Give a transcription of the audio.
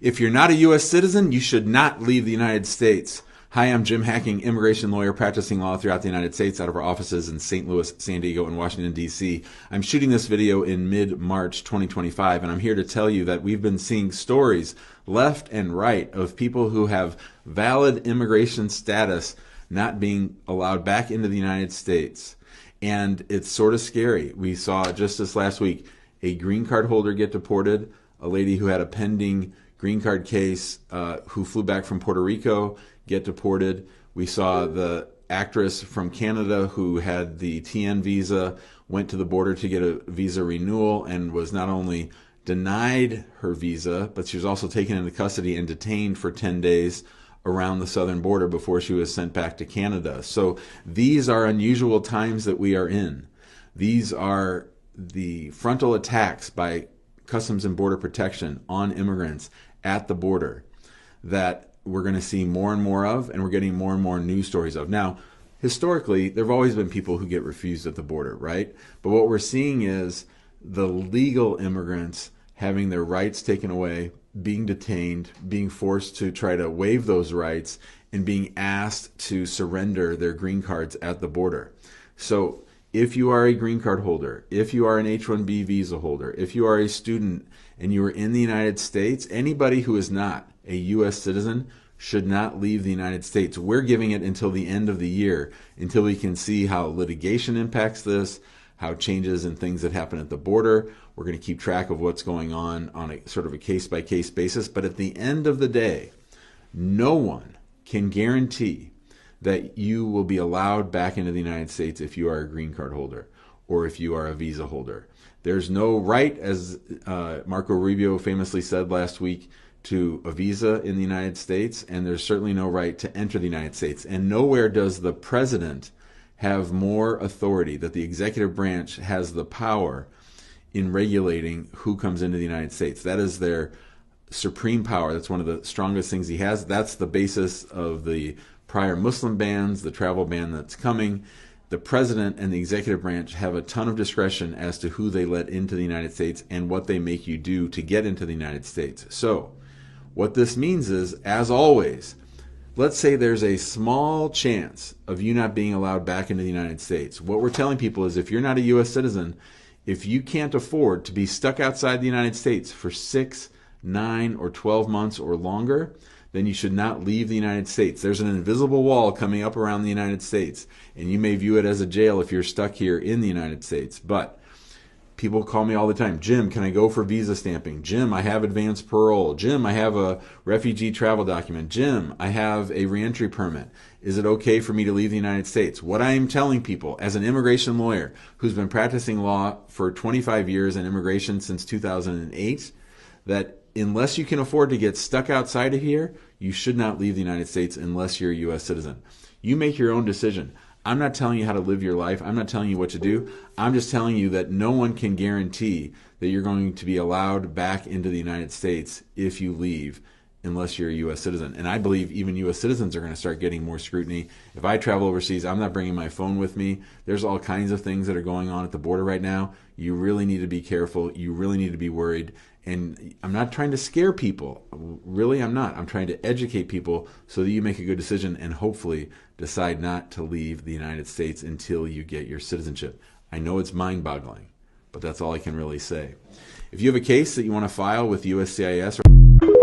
If you're not a U.S. citizen, you should not leave the United States. Hi, I'm Jim Hacking, immigration lawyer practicing law throughout the United States out of our offices in St. Louis, San Diego, and Washington, D.C. I'm shooting this video in mid-March 2025, and I'm here to tell you that we've been seeing stories left and right of people who have valid immigration status not being allowed back into the United States. And it's sort of scary. We saw just this last week a green card holder get deported, a lady who had a pending green card case who flew back from Puerto Rico get deported. We saw the actress from Canada who had the TN visa, went to the border to get a visa renewal and was not only denied her visa, but she was also taken into custody and detained for 10 days around the southern border before she was sent back to Canada. So these are unusual times that we are in. These are the frontal attacks by Customs and Border Protection on immigrants at the border that we're going to see more and more of, and we're getting more and more news stories of. Now, historically, there have always been people who get refused at the border, right? But what we're seeing is the legal immigrants having their rights taken away, being detained, being forced to try to waive those rights, and being asked to surrender their green cards at the border. So if you are a green card holder, if you are an H-1B visa holder, if you are a student and you are in the United States, anybody who is not a U.S. citizen should not leave the United States. We're giving it until the end of the year, until we can see how litigation impacts this, how changes in things that happen at the border. We're going to keep track of what's going on a sort of a case-by-case basis. But at the end of the day, no one can guarantee that you will be allowed back into the United States if you are a green card holder or if you are a visa holder. There's no right, as Marco Rubio famously said last week, to a visa in the United States, and there's certainly no right to enter the United States. And nowhere does the president have more authority, that the executive branch has the power in regulating who comes into the United States. That is their supreme power. That's one of the strongest things he has. That's the basis of the prior Muslim bans, the travel ban that's coming. The president and the executive branch have a ton of discretion as to who they let into the United States and what they make you do to get into the United States. So what this means is, as always, let's say there's a small chance of you not being allowed back into the United States. What we're telling people is, if you're not a U.S. citizen, if you can't afford to be stuck outside the United States for 6, 9, or 12 months or longer, then you should not leave the United States. There's an invisible wall coming up around the United States, and you may view it as a jail if you're stuck here in the United States. But people call me all the time, Jim, can I go for visa stamping? Jim, I have advanced parole. Jim, I have a refugee travel document. Jim, I have a reentry permit. Is it okay for me to leave the United States? What I am telling people as an immigration lawyer who's been practicing law for 25 years and immigration since 2008, that unless you can afford to get stuck outside of here, you should not leave the United States unless you're a U.S. citizen. You make your own decision. I'm not telling you how to live your life. I'm not telling you what to do. I'm just telling you that no one can guarantee that you're going to be allowed back into the United States if you leave, unless you're a U.S. citizen. And I believe even U.S. citizens are going to start getting more scrutiny. If I travel overseas, I'm not bringing my phone with me. There's all kinds of things that are going on at the border right now. You really need to be careful. You really need to be worried. And I'm not trying to scare people. Really, I'm not. I'm trying to educate people so that you make a good decision and hopefully decide not to leave the United States until you get your citizenship. I know it's mind-boggling, but that's all I can really say. If you have a case that you want to file with USCIS or